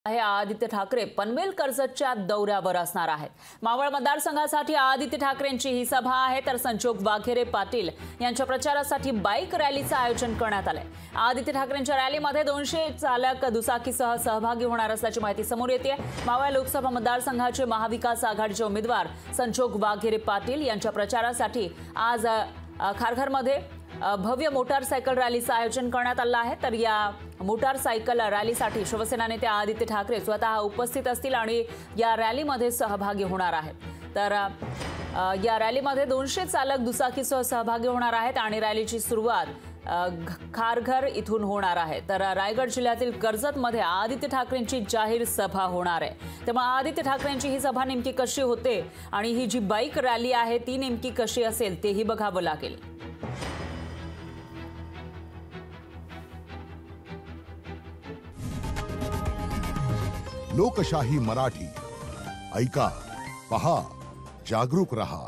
आहे आदित्य ठाकरे पनवेल कर्जतच्या दौऱ्यावर असणार आहेत। मावळ मतदारसंघासाठी आदित्य ठाकरेंची ही सभा आहे, तर संजोग वाघेरे पाटील यांच्या प्रचारासाठी बाईक रॅलीचं आयोजन करण्यात आलंय। आदित्य ठाकरेंच्या रॅलीमध्ये 200 चालक दुचाकीसह सहभागी होणार असल्याची माहिती समोर येते। मावळ लोकसभा मतदारसंघाचे महाविकास आघाडीचे उमेदवार संजोग वाघेरे पाटील यांच्या प्रचारासाठी आज खारघरमध्ये भव्य मोटारसायकल रॅलीचं आयोजन करण्यात आलं आहे। तर या मोटारसायकल रॅलीसाठी शिवसेना नेते आदित्य ठाकरे स्वतः उपस्थित असतील आणि या रॅलीमध्ये सहभागी होणार आहेत। तर या रॅलीमध्ये 200 चालक दुचाकीसह सहभागी होणार आहेत आणि रॅलीची सुरुवात खारघर इथून होणार आहे। तर रायगड जिल्ह्यातील कर्जतमध्ये आदित्य ठाकरेंची जाहीर सभा होणार आहे। तेव्हा आदित्य ठाकरेंची ही सभा नेमकी कशी होते आणि ही जी बाईक रॅली आहे ती नेमकी कशी असेल तेही बघावं लागेल। लोकशाही मराठी ऐका, पहा, जागरूक रहा।